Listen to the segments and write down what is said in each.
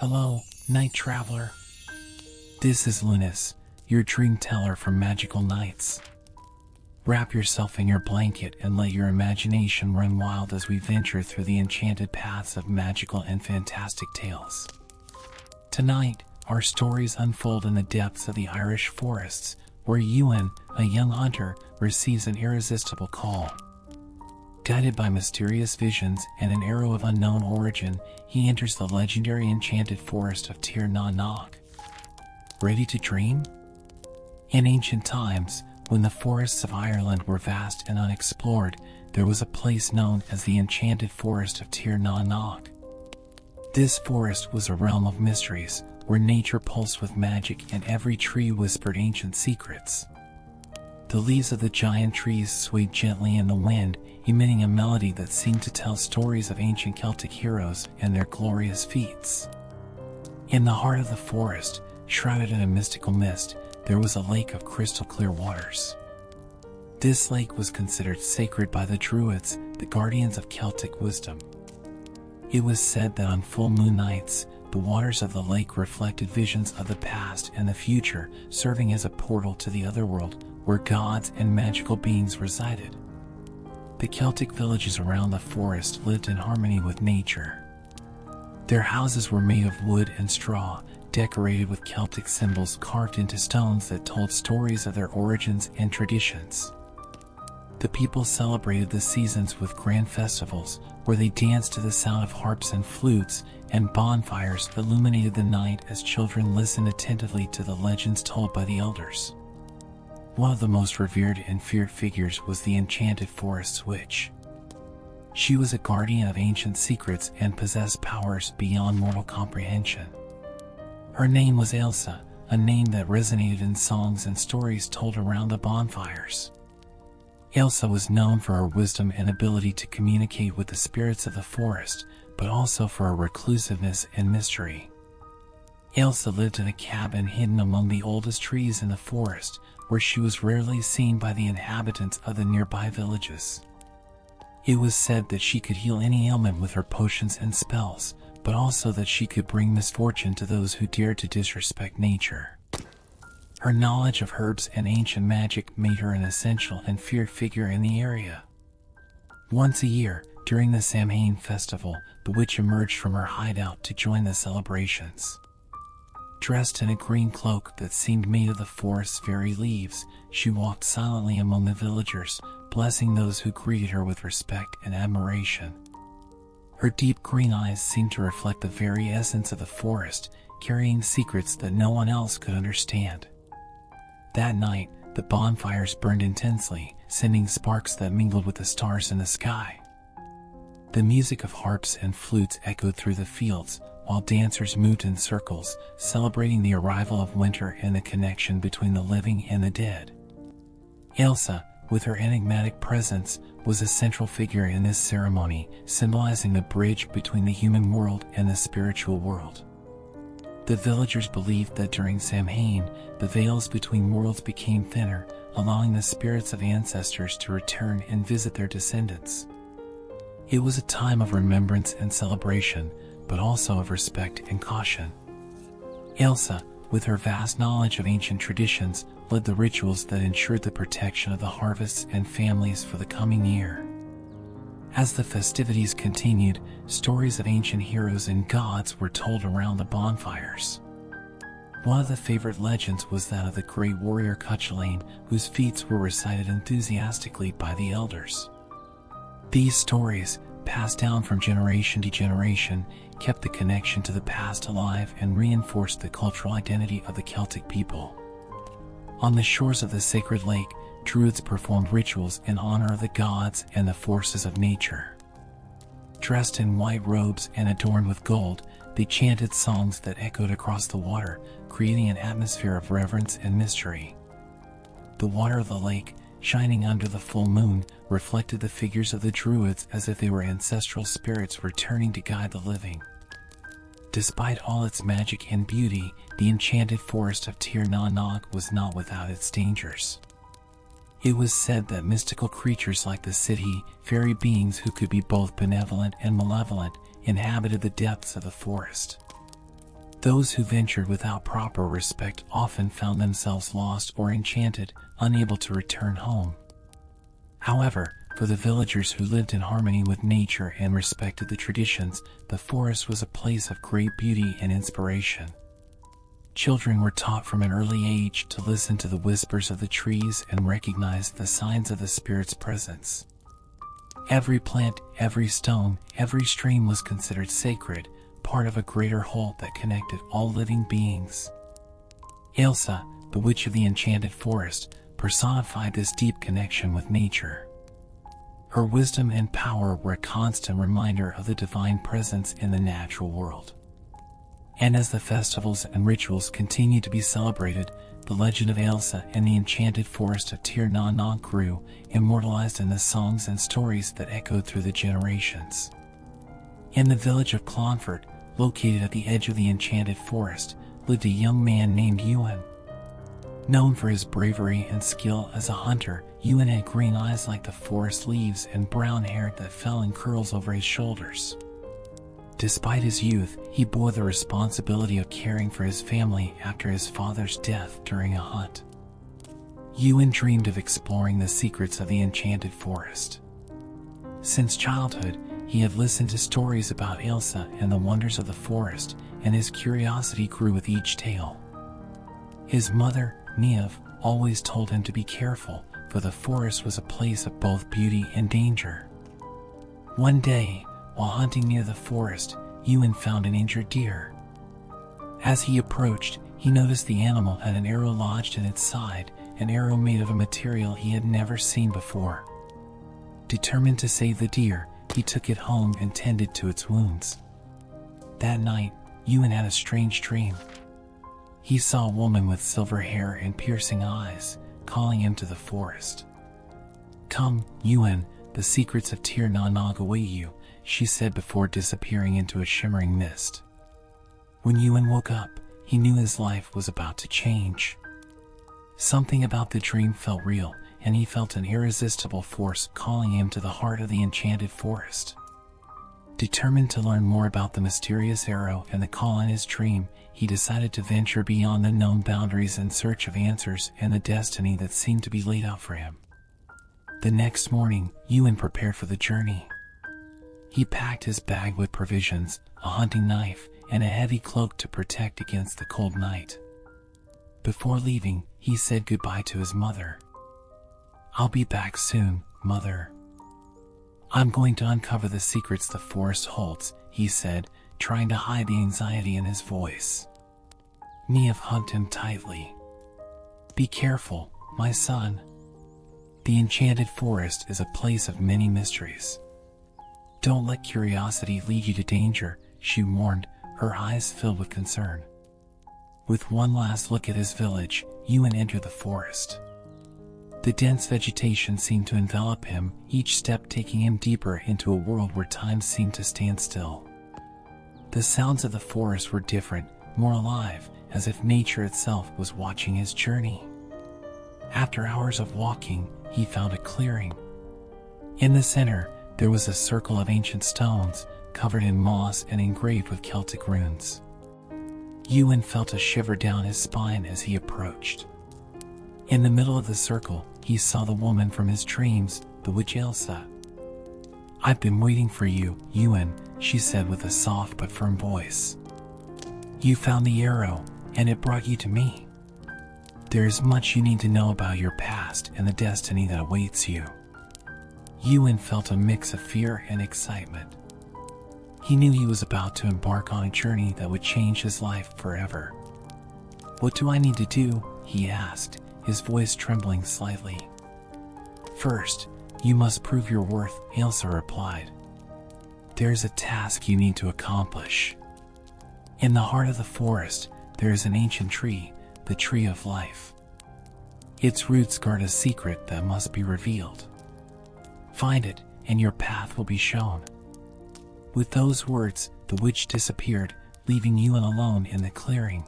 Hello, night traveler. This is Lunas, your dream teller from magical nights. Wrap yourself in your blanket and let your imagination run wild as we venture through the enchanted paths of magical and fantastic tales. Tonight, our stories unfold in the depths of the Irish forests, where Ewan, a young hunter, receives an irresistible call. Guided by mysterious visions and an arrow of unknown origin, he enters the legendary enchanted forest of Tir na Nog. Ready to dream? In ancient times, when the forests of Ireland were vast and unexplored, there was a place known as the enchanted forest of Tir na Nog. This forest was a realm of mysteries, where nature pulsed with magic and every tree whispered ancient secrets. The leaves of the giant trees swayed gently in the wind, emitting a melody that seemed to tell stories of ancient Celtic heroes and their glorious feats. In the heart of the forest, shrouded in a mystical mist, there was a lake of crystal clear waters. This lake was considered sacred by the Druids, the guardians of Celtic wisdom. It was said that on full moon nights, the waters of the lake reflected visions of the past and the future, serving as a portal to the otherworld, where gods and magical beings resided. The Celtic villages around the forest lived in harmony with nature. Their houses were made of wood and straw, decorated with Celtic symbols carved into stones that told stories of their origins and traditions. The people celebrated the seasons with grand festivals, where they danced to the sound of harps and flutes, and bonfires illuminated the night as children listened attentively to the legends told by the elders. One of the most revered and feared figures was the enchanted forest's witch. She was a guardian of ancient secrets and possessed powers beyond mortal comprehension. Her name was Ailsa, a name that resonated in songs and stories told around the bonfires. Ailsa was known for her wisdom and ability to communicate with the spirits of the forest, but also for her reclusiveness and mystery. Ailsa lived in a cabin hidden among the oldest trees in the forest, where she was rarely seen by the inhabitants of the nearby villages. It was said that she could heal any ailment with her potions and spells, but also that she could bring misfortune to those who dared to disrespect nature. Her knowledge of herbs and ancient magic made her an essential and feared figure in the area. Once a year, during the Samhain festival, the witch emerged from her hideout to join the celebrations. Dressed in a green cloak that seemed made of the forest's very leaves, she walked silently among the villagers, blessing those who greeted her with respect and admiration. Her deep green eyes seemed to reflect the very essence of the forest, carrying secrets that no one else could understand. That night, the bonfires burned intensely, sending sparks that mingled with the stars in the sky. The music of harps and flutes echoed through the fields, while dancers moved in circles, celebrating the arrival of winter and the connection between the living and the dead. Ailsa, with her enigmatic presence, was a central figure in this ceremony, symbolizing the bridge between the human world and the spiritual world. The villagers believed that during Samhain, the veils between worlds became thinner, allowing the spirits of ancestors to return and visit their descendants. It was a time of remembrance and celebration, but also of respect and caution. Ailsa, with her vast knowledge of ancient traditions, led the rituals that ensured the protection of the harvests and families for the coming year. As the festivities continued, stories of ancient heroes and gods were told around the bonfires. One of the favorite legends was that of the great warrior Cuchulainn, whose feats were recited enthusiastically by the elders. These stories, passed down from generation to generation, kept the connection to the past alive and reinforced the cultural identity of the Celtic people. On the shores of the sacred lake, Druids performed rituals in honor of the gods and the forces of nature. Dressed in white robes and adorned with gold, they chanted songs that echoed across the water, creating an atmosphere of reverence and mystery. The water of the lake, shining under the full moon, reflected the figures of the Druids as if they were ancestral spirits returning to guide the living. Despite all its magic and beauty, the enchanted forest of Tir na Nog was not without its dangers. It was said that mystical creatures like the City, fairy beings who could be both benevolent and malevolent, inhabited the depths of the forest. Those who ventured without proper respect often found themselves lost or enchanted, unable to return home. However, for the villagers who lived in harmony with nature and respected the traditions, the forest was a place of great beauty and inspiration. Children were taught from an early age to listen to the whispers of the trees and recognize the signs of the spirit's presence. Every plant, every stone, every stream was considered sacred, part of a greater whole that connected all living beings. Elsa, the witch of the enchanted forest, personified this deep connection with nature. Her wisdom and power were a constant reminder of the divine presence in the natural world. And as the festivals and rituals continued to be celebrated, the legend of Elsa and the enchanted forest of Tir na na grew, immortalized in the songs and stories that echoed through the generations. In the village of Clonfert, located at the edge of the enchanted forest, lived a young man named Ewan. Known for his bravery and skill as a hunter, Ewan had green eyes like the forest leaves and brown hair that fell in curls over his shoulders. Despite his youth, he bore the responsibility of caring for his family after his father's death during a hunt. Ewan dreamed of exploring the secrets of the enchanted forest. Since childhood, he had listened to stories about Elsa and the wonders of the forest, and his curiosity grew with each tale. His mother, Niamh, always told him to be careful, for the forest was a place of both beauty and danger. One day, while hunting near the forest, Ewan found an injured deer. As he approached, he noticed the animal had an arrow lodged in its side, an arrow made of a material he had never seen before. Determined to save the deer, he took it home and tended to its wounds. That night, Ewan had a strange dream. He saw a woman with silver hair and piercing eyes, calling him to the forest. "Come, Ewan, the secrets of Tir na na await you," she said before disappearing into a shimmering mist. When Ewan woke up, he knew his life was about to change. Something about the dream felt real, and he felt an irresistible force calling him to the heart of the enchanted forest. Determined to learn more about the mysterious arrow and the call in his dream, he decided to venture beyond the known boundaries in search of answers and the destiny that seemed to be laid out for him. The next morning, Ewan prepared for the journey. He packed his bag with provisions, a hunting knife, and a heavy cloak to protect against the cold night. Before leaving, he said goodbye to his mother. "I'll be back soon, Mother. I'm going to uncover the secrets the forest holds," he said, trying to hide the anxiety in his voice. Niamh hugged him tightly. "Be careful, my son. The enchanted forest is a place of many mysteries. Don't let curiosity lead you to danger," she warned, her eyes filled with concern. With one last look at his village, Ewan entered the forest. The dense vegetation seemed to envelop him, each step taking him deeper into a world where time seemed to stand still. The sounds of the forest were different, more alive, as if nature itself was watching his journey. After hours of walking, he found a clearing. In the center, there was a circle of ancient stones, covered in moss and engraved with Celtic runes. Ewan felt a shiver down his spine as he approached. In the middle of the circle, he saw the woman from his dreams, the witch Elsa. "I've been waiting for you, Ewan," she said with a soft but firm voice. "You found the arrow, and it brought you to me. There is much you need to know about your past and the destiny that awaits you." Ewan felt a mix of fear and excitement. He knew he was about to embark on a journey that would change his life forever. "What do I need to do?" he asked, his voice trembling slightly. "First, you must prove your worth," Elsa replied. "There's a task you need to accomplish. In the heart of the forest, there is an ancient tree, the Tree of Life. Its roots guard a secret that must be revealed. Find it, and your path will be shown." With those words, the witch disappeared, leaving Ewan alone in the clearing.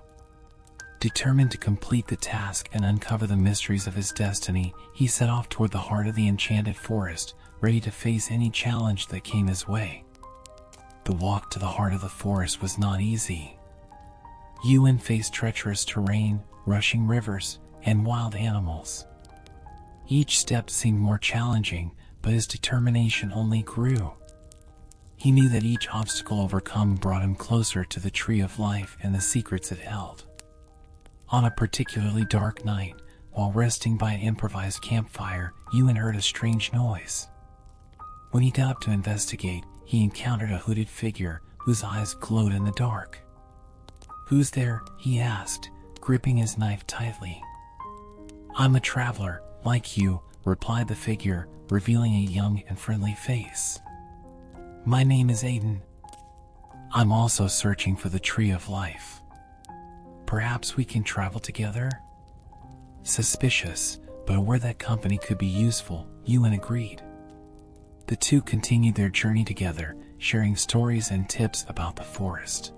Determined to complete the task and uncover the mysteries of his destiny, he set off toward the heart of the enchanted forest, ready to face any challenge that came his way. The walk to the heart of the forest was not easy. Ewan faced treacherous terrain, rushing rivers, and wild animals. Each step seemed more challenging, but his determination only grew. He knew that each obstacle overcome brought him closer to the Tree of Life and the secrets it held. On a particularly dark night, while resting by an improvised campfire, Ewan heard a strange noise. When he got up to investigate, he encountered a hooded figure whose eyes glowed in the dark. "Who's there?" he asked, gripping his knife tightly. "I'm a traveler, like you," replied the figure, revealing a young and friendly face. "My name is Aiden. I'm also searching for the Tree of Life. Perhaps we can travel together?" Suspicious, but aware that company could be useful, Ewan agreed. The two continued their journey together, sharing stories and tips about the forest.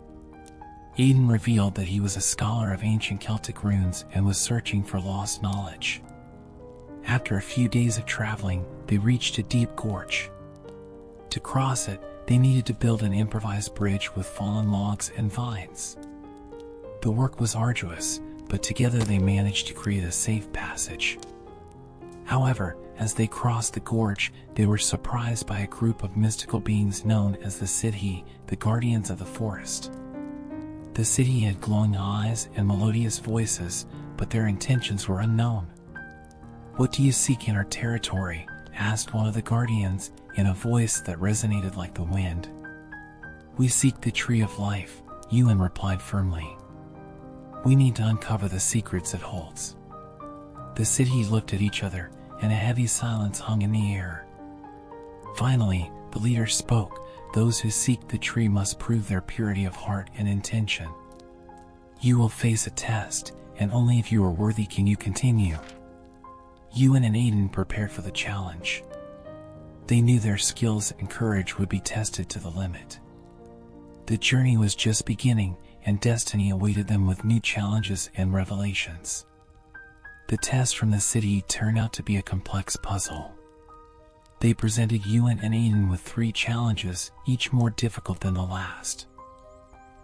Aiden revealed that he was a scholar of ancient Celtic runes and was searching for lost knowledge. After a few days of traveling, they reached a deep gorge. To cross it, they needed to build an improvised bridge with fallen logs and vines. The work was arduous, but together they managed to create a safe passage. However, as they crossed the gorge, they were surprised by a group of mystical beings known as the Sidhi, the guardians of the forest. The Sidhi had glowing eyes and melodious voices, but their intentions were unknown. "What do you seek in our territory?" asked one of the guardians, in a voice that resonated like the wind. "We seek the Tree of Life," Ewan replied firmly. "We need to uncover the secrets it holds." The Sidhi looked at each other, and a heavy silence hung in the air. Finally, the leader spoke. "Those who seek the tree must prove their purity of heart and intention. You will face a test, and only if you are worthy can you continue." Ewan and Aiden prepared for the challenge. They knew their skills and courage would be tested to the limit. The journey was just beginning, and destiny awaited them with new challenges and revelations. The test from the city turned out to be a complex puzzle. They presented Ewan and Aiden with 3 challenges, each more difficult than the last.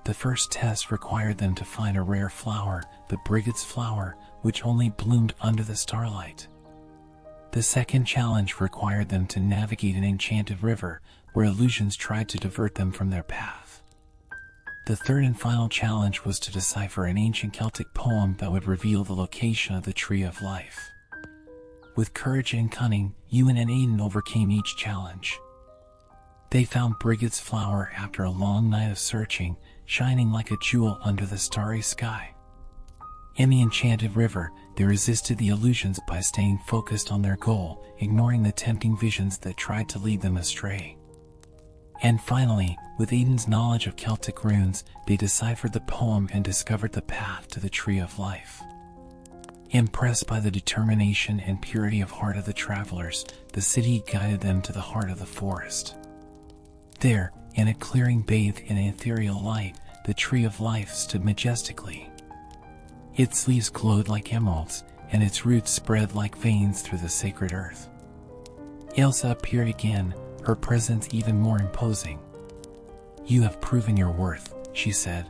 The first test required them to find a rare flower, the Brigid's flower, which only bloomed under the starlight. The second challenge required them to navigate an enchanted river, where illusions tried to divert them from their path. The third and final challenge was to decipher an ancient Celtic poem that would reveal the location of the Tree of Life. With courage and cunning, Ewan and Aiden overcame each challenge. They found Brigid's flower after a long night of searching, shining like a jewel under the starry sky. In the enchanted river, they resisted the illusions by staying focused on their goal, ignoring the tempting visions that tried to lead them astray. And finally, with Aiden's knowledge of Celtic runes, they deciphered the poem and discovered the path to the Tree of Life. Impressed by the determination and purity of heart of the travelers, the city guided them to the heart of the forest. There, in a clearing bathed in ethereal light, the Tree of Life stood majestically. Its leaves glowed like emeralds, and its roots spread like veins through the sacred earth. Elsa appeared again, her presence even more imposing. "You have proven your worth," she said.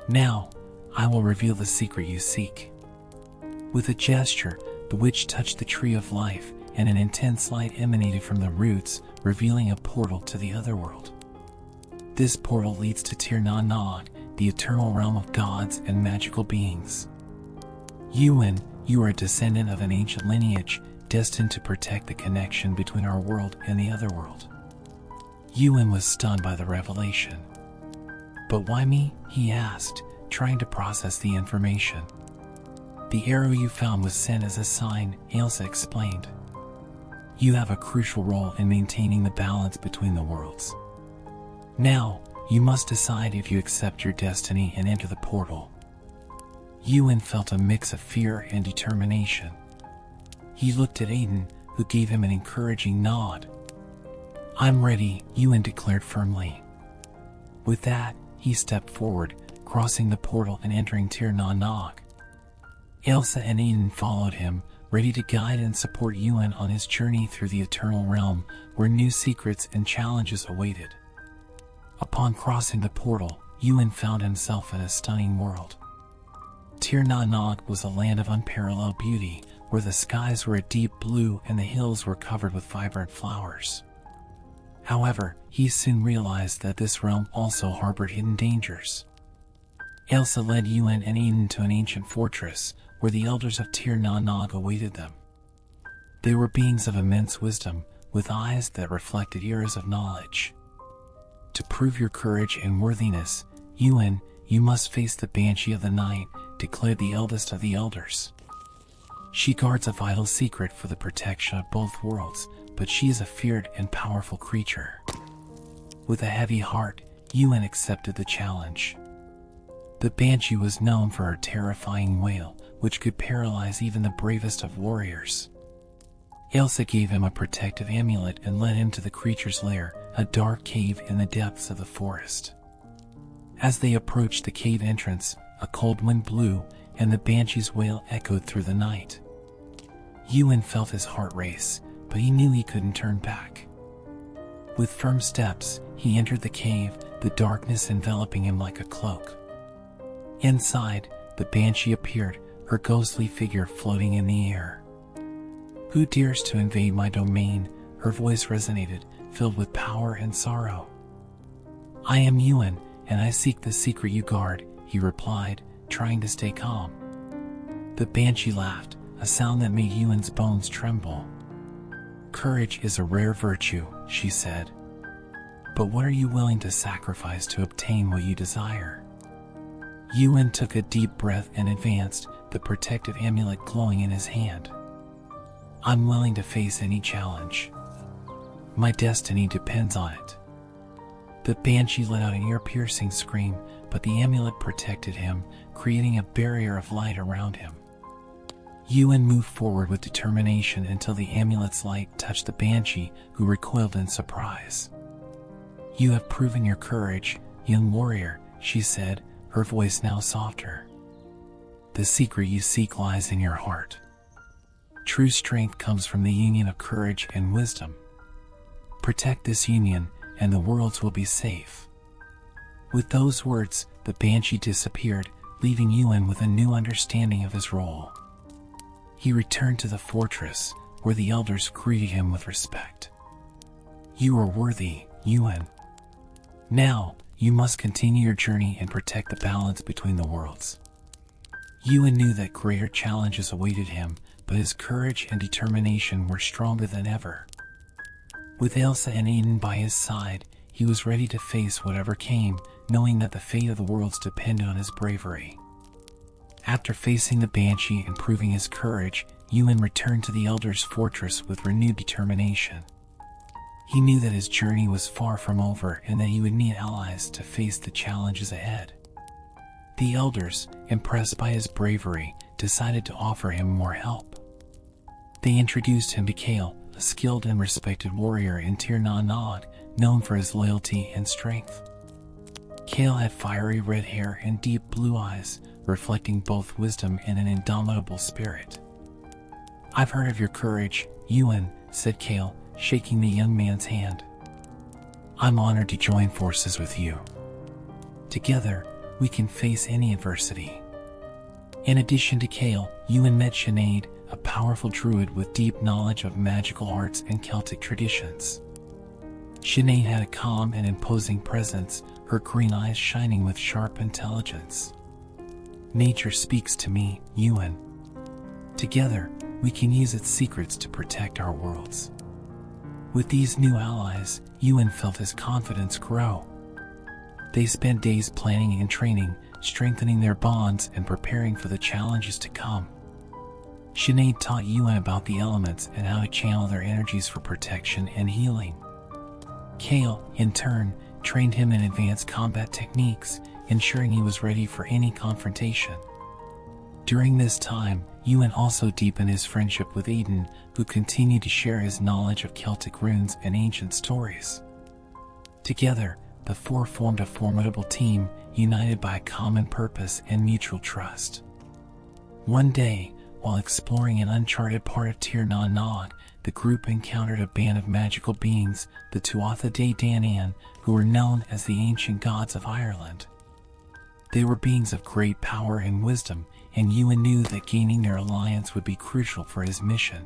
"Now, I will reveal the secret you seek." With a gesture, the witch touched the Tree of Life, and an intense light emanated from the roots, revealing a portal to the otherworld. This portal leads to Tir na Nog, the eternal realm of gods and magical beings. Ewan, you are a descendant of an ancient lineage, destined to protect the connection between our world and the otherworld. Ewan was stunned by the revelation. "But why me?" he asked, trying to process the information. "The arrow you found was sent as a sign," Elsa explained. "You have a crucial role in maintaining the balance between the worlds. Now, you must decide if you accept your destiny and enter the portal." Ewan felt a mix of fear and determination. He looked at Aiden, who gave him an encouraging nod. "I'm ready," Ewan declared firmly. With that, he stepped forward, crossing the portal and entering Tir na Nog. Elsa and Aiden followed him, ready to guide and support Ewan on his journey through the eternal realm, where new secrets and challenges awaited. Upon crossing the portal, Ewan found himself in a stunning world. Tir na Nog was a land of unparalleled beauty, where the skies were a deep blue and the hills were covered with vibrant flowers. However, he soon realized that this realm also harbored hidden dangers. Elsa led Ewan and Eden to an ancient fortress, where the elders of Tir na Nog awaited them. They were beings of immense wisdom, with eyes that reflected eras of knowledge. To prove your courage and worthiness, Ewan, you must face the Banshee of the Night, declared the eldest of the elders. She guards a vital secret for the protection of both worlds, but she is a feared and powerful creature. With a heavy heart, Ewan accepted the challenge. The Banshee was known for her terrifying wail, which could paralyze even the bravest of warriors. Elsa gave him a protective amulet and led him to the creature's lair, a dark cave in the depths of the forest. As they approached the cave entrance, a cold wind blew, and the Banshee's wail echoed through the night. Ewan felt his heart race, but he knew he couldn't turn back. With firm steps, he entered the cave, the darkness enveloping him like a cloak. Inside, the Banshee appeared, her ghostly figure floating in the air. "Who dares to invade my domain?" her voice resonated, filled with power and sorrow. "I am Ewan, and I seek the secret you guard," he replied, trying to stay calm. The Banshee laughed, a sound that made Ewan's bones tremble. "Courage is a rare virtue," she said. "But what are you willing to sacrifice to obtain what you desire?" Ewan took a deep breath and advanced, the protective amulet glowing in his hand. "I'm willing to face any challenge. My destiny depends on it." The Banshee let out an ear-piercing scream, but the amulet protected him, creating a barrier of light around him. Ewan moved forward with determination until the amulet's light touched the Banshee, who recoiled in surprise. "You have proven your courage, young warrior," she said, her voice now softer. "The secret you seek lies in your heart. True strength comes from the union of courage and wisdom. Protect this union, and the worlds will be safe." With those words, the Banshee disappeared, leaving Ewan with a new understanding of his role. He returned to the fortress, where the elders greeted him with respect. "You are worthy, Ewan. Now, you must continue your journey and protect the balance between the worlds." Ewan knew that greater challenges awaited him, but his courage and determination were stronger than ever. With Elsa and Eden by his side, he was ready to face whatever came, knowing that the fate of the worlds depended on his bravery. After facing the Banshee and proving his courage, Ewan returned to the Elder's fortress with renewed determination. He knew that his journey was far from over and that he would need allies to face the challenges ahead. The Elders, impressed by his bravery, decided to offer him more help. They introduced him to Kale, a skilled and respected warrior in Tir na Nog, known for his loyalty and strength. Kale had fiery red hair and deep blue eyes, reflecting both wisdom and an indomitable spirit. "I've heard of your courage, Ewan," said Kale, shaking the young man's hand. "I'm honored to join forces with you. Together, we can face any adversity." In addition to Kale, Ewan met Sinead, a powerful druid with deep knowledge of magical arts and Celtic traditions. Sinead had a calm and imposing presence, her green eyes shining with sharp intelligence. "Nature speaks to me, Ewan. Together, we can use its secrets to protect our worlds." With these new allies, Ewan felt his confidence grow. They spent days planning and training, strengthening their bonds and preparing for the challenges to come. Sinead taught Ewan about the elements and how to channel their energies for protection and healing. Kale, in turn, trained him in advanced combat techniques, ensuring he was ready for any confrontation. During this time, Ewan also deepened his friendship with Eden, who continued to share his knowledge of Celtic runes and ancient stories. Together, the four formed a formidable team, united by a common purpose and mutual trust. One day, while exploring an uncharted part of Tir na Nog, the group encountered a band of magical beings, the Tuatha De Danann, who were known as the ancient gods of Ireland. They were beings of great power and wisdom, and Yuan knew that gaining their alliance would be crucial for his mission.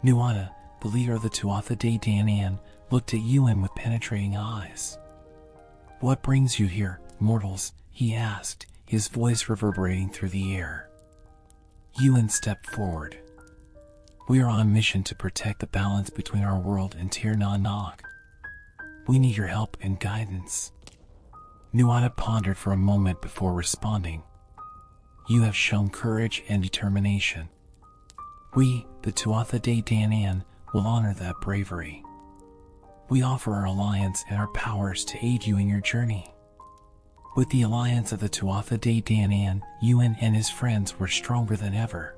Nuada, the leader of the Tuatha De Danann, looked at Yuan with penetrating eyes. "What brings you here, mortals?" he asked, his voice reverberating through the air. Yuan stepped forward. "We are on a mission to protect the balance between our world and Tir Na Nog. We need your help and guidance." Nuada pondered for a moment before responding. "You have shown courage and determination. We, the Tuatha De Danann, will honor that bravery. We offer our alliance and our powers to aid you in your journey." With the alliance of the Tuatha De Danann, Yuan and his friends were stronger than ever.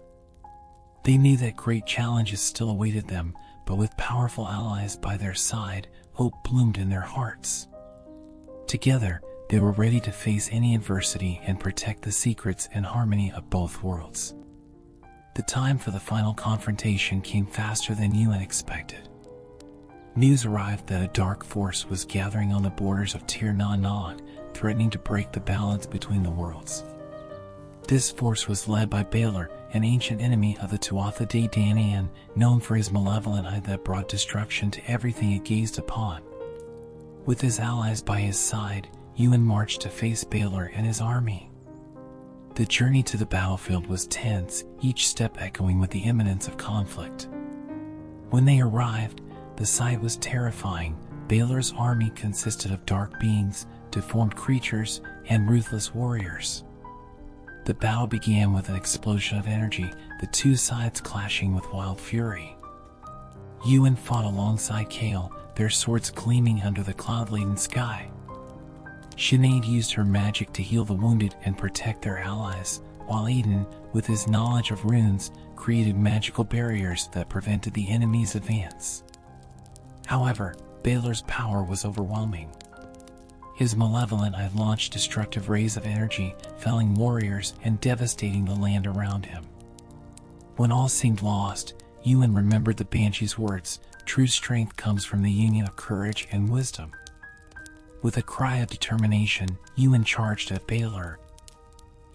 They knew that great challenges still awaited them, but with powerful allies by their side, hope bloomed in their hearts. Together, they were ready to face any adversity and protect the secrets and harmony of both worlds. The time for the final confrontation came faster than Yuan expected. News arrived that a dark force was gathering on the borders of Tir Na Nog, threatening to break the balance between the worlds. This force was led by Balor, an ancient enemy of the Tuatha De Danann, known for his malevolent eye that brought destruction to everything it gazed upon. With his allies by his side, Yuan marched to face Balor and his army. The journey to the battlefield was tense, each step echoing with the imminence of conflict. When they arrived, the sight was terrifying. Balor's army consisted of dark beings, deformed creatures, and ruthless warriors. The battle began with an explosion of energy, the two sides clashing with wild fury. Yuan fought alongside Kale, their swords gleaming under the cloud-laden sky. Sinead used her magic to heal the wounded and protect their allies, while Aiden, with his knowledge of runes, created magical barriers that prevented the enemy's advance. However, Balor's power was overwhelming. His malevolent eye launched destructive rays of energy, felling warriors and devastating the land around him. When all seemed lost, Yuan remembered the Banshee's words, "True strength comes from the union of courage and wisdom." With a cry of determination, Yuan charged at Balor.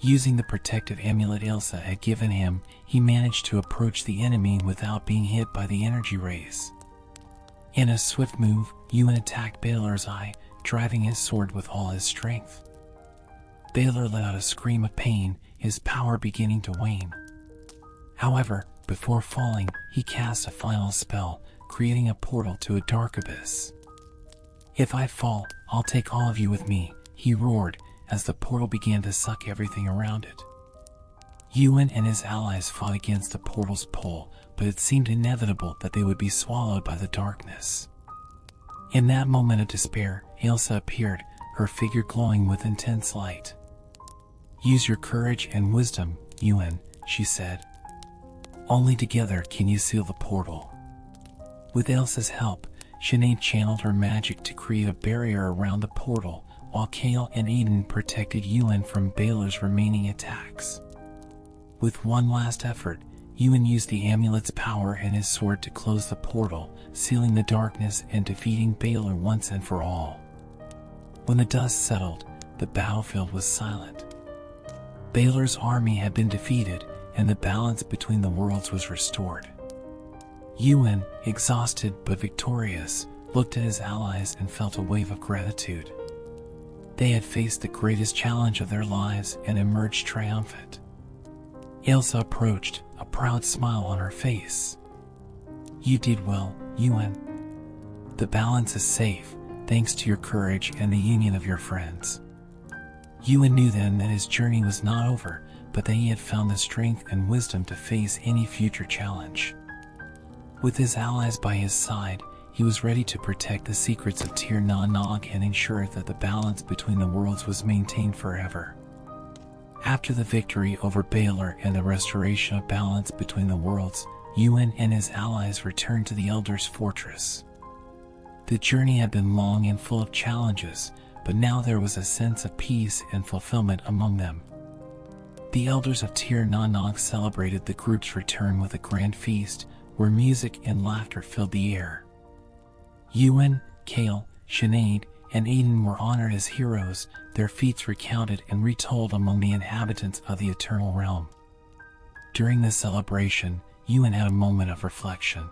Using the protective amulet Ilsa had given him, he managed to approach the enemy without being hit by the energy rays. In a swift move, Yuan attacked Balor's eye, driving his sword with all his strength. Balor let out a scream of pain, his power beginning to wane. However, before falling, he cast a final spell, creating a portal to a dark abyss. "If I fall, I'll take all of you with me," he roared, as the portal began to suck everything around it. Yuan and his allies fought against the portal's pull, but it seemed inevitable that they would be swallowed by the darkness. In that moment of despair, Ilsa appeared, her figure glowing with intense light. "Use your courage and wisdom, Yuan," she said. "Only together can you seal the portal." With Ilsa's help, Sinead channeled her magic to create a barrier around the portal, while Kale and Aiden protected Yuan from Balor's remaining attacks. With one last effort, Yuan used the amulet's power and his sword to close the portal, sealing the darkness and defeating Balor once and for all. When the dust settled, the battlefield was silent. Balor's army had been defeated, and the balance between the worlds was restored. Yuan, exhausted but victorious, looked at his allies and felt a wave of gratitude. They had faced the greatest challenge of their lives and emerged triumphant. Ilsa approached, a proud smile on her face. "You did well, Yuan. The balance is safe, thanks to your courage and the union of your friends." Yuan knew then that his journey was not over, but that he had found the strength and wisdom to face any future challenge. With his allies by his side, he was ready to protect the secrets of Tir Na Nog and ensure that the balance between the worlds was maintained forever. After the victory over Balor and the restoration of balance between the worlds, Yuan and his allies returned to the Elder's fortress. The journey had been long and full of challenges, but now there was a sense of peace and fulfillment among them. The Elders of Tir Na Nog celebrated the group's return with a grand feast, where music and laughter filled the air. Yuan, Kale, Sinead, and Aiden were honored as heroes, their feats recounted and retold among the inhabitants of the eternal realm. During this celebration, Yuan had a moment of reflection.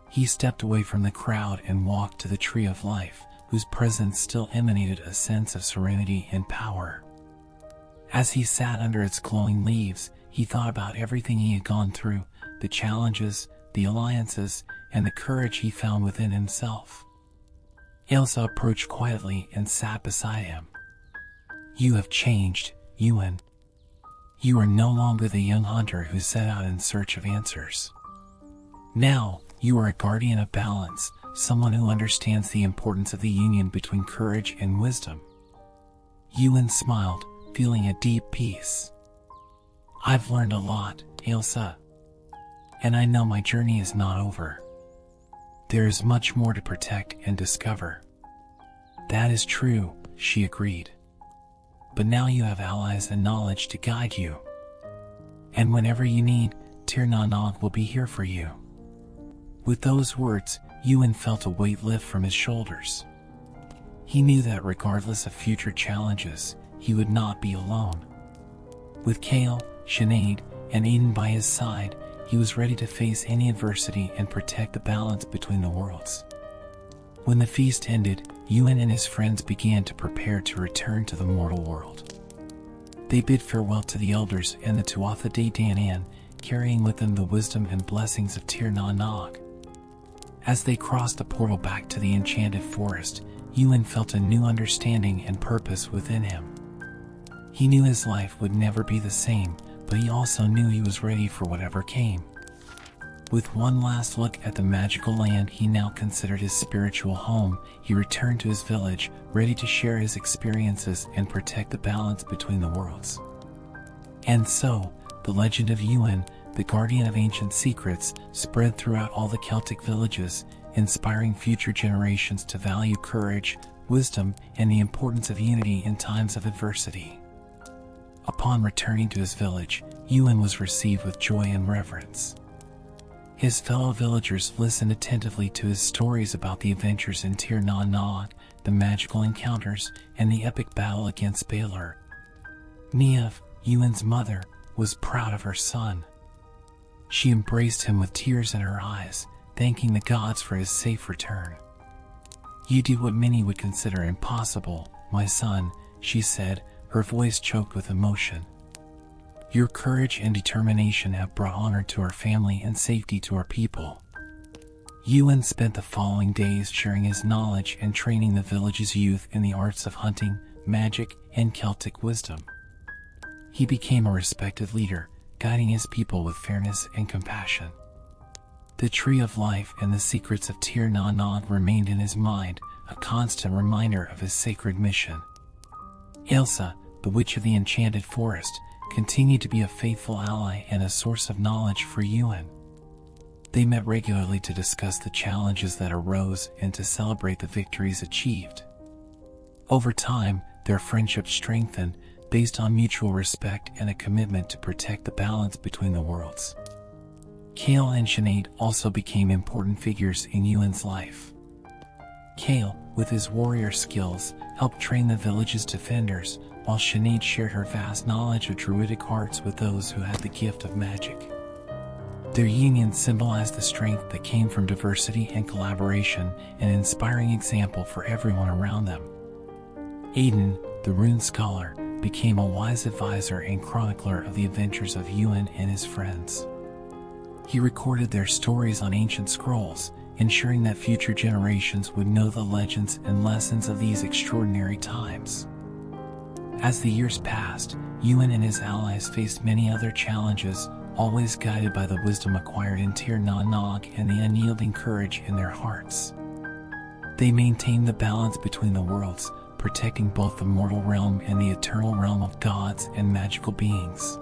He stepped away from the crowd and walked to the tree of life, whose presence still emanated a sense of serenity and power. As he sat under its glowing leaves, he thought about everything he had gone through, the challenges, the alliances, and the courage he found within himself. Elsa approached quietly and sat beside him. "You have changed, Yuan. You are no longer the young hunter who set out in search of answers. Now, you are a guardian of balance, someone who understands the importance of the union between courage and wisdom." Yuan smiled, feeling a deep peace. "I've learned a lot, Elsa. And I know my journey is not over. There is much more to protect and discover." "That is true," she agreed. "But now you have allies and knowledge to guide you. And whenever you need, Tir Na Nog will be here for you." With those words, Yuan felt a weight lift from his shoulders. He knew that regardless of future challenges, he would not be alone. With Kale, Sinead, and Eden by his side, he was ready to face any adversity and protect the balance between the worlds. When the feast ended, Yuan and his friends began to prepare to return to the mortal world. They bid farewell to the elders and the Tuatha De Danann, carrying with them the wisdom and blessings of Tir Na Nog. As they crossed the portal back to the enchanted forest, Yuan felt a new understanding and purpose within him. He knew his life would never be the same, but he also knew he was ready for whatever came. With one last look at the magical land he now considered his spiritual home, he returned to his village, ready to share his experiences and protect the balance between the worlds. And so, the legend of Yuan, the guardian of ancient secrets, spread throughout all the Celtic villages, inspiring future generations to value courage, wisdom, and the importance of unity in times of adversity. Upon returning to his village, Yuan was received with joy and reverence. His fellow villagers listened attentively to his stories about the adventures in Tir Na Nog, the magical encounters, and the epic battle against Balor. Niamh, Yuan's mother, was proud of her son. She embraced him with tears in her eyes, thanking the gods for his safe return. "You did what many would consider impossible, my son," she said, her voice choked with emotion. "Your courage and determination have brought honor to our family and safety to our people." Yuan spent the following days sharing his knowledge and training the village's youth in the arts of hunting, magic, and Celtic wisdom. He became a respected leader, guiding his people with fairness and compassion. The Tree of Life and the secrets of Tir Na Nog remained in his mind, a constant reminder of his sacred mission. Elsa, the Witch of the Enchanted Forest, continued to be a faithful ally and a source of knowledge for Yuan. They met regularly to discuss the challenges that arose and to celebrate the victories achieved. Over time, their friendship strengthened, based on mutual respect and a commitment to protect the balance between the worlds. Kale and Sinead also became important figures in Yuan's life. Kale, with his warrior skills, helped train the village's defenders, while Sinead shared her vast knowledge of druidic arts with those who had the gift of magic. Their union symbolized the strength that came from diversity and collaboration, an inspiring example for everyone around them. Aidan, the rune scholar, became a wise advisor and chronicler of the adventures of Yuan and his friends. He recorded their stories on ancient scrolls, ensuring that future generations would know the legends and lessons of these extraordinary times. As the years passed, Yuan and his allies faced many other challenges, always guided by the wisdom acquired in Tir Na Nog and the unyielding courage in their hearts. They maintained the balance between the worlds, protecting both the mortal realm and the eternal realm of gods and magical beings.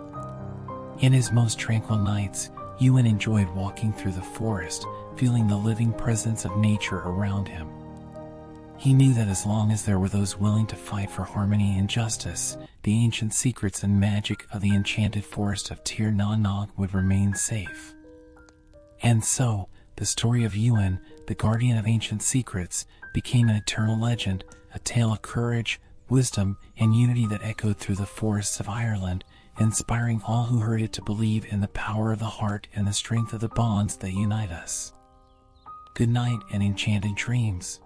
In his most tranquil nights, Yuan enjoyed walking through the forest, feeling the living presence of nature around him. He knew that as long as there were those willing to fight for harmony and justice, the ancient secrets and magic of the enchanted forest of Tir Na Nog would remain safe. And so, the story of Yuan, the guardian of ancient secrets, became an eternal legend, a tale of courage, wisdom, and unity that echoed through the forests of Ireland, inspiring all who heard it to believe in the power of the heart and the strength of the bonds that unite us. Good night and enchanted dreams.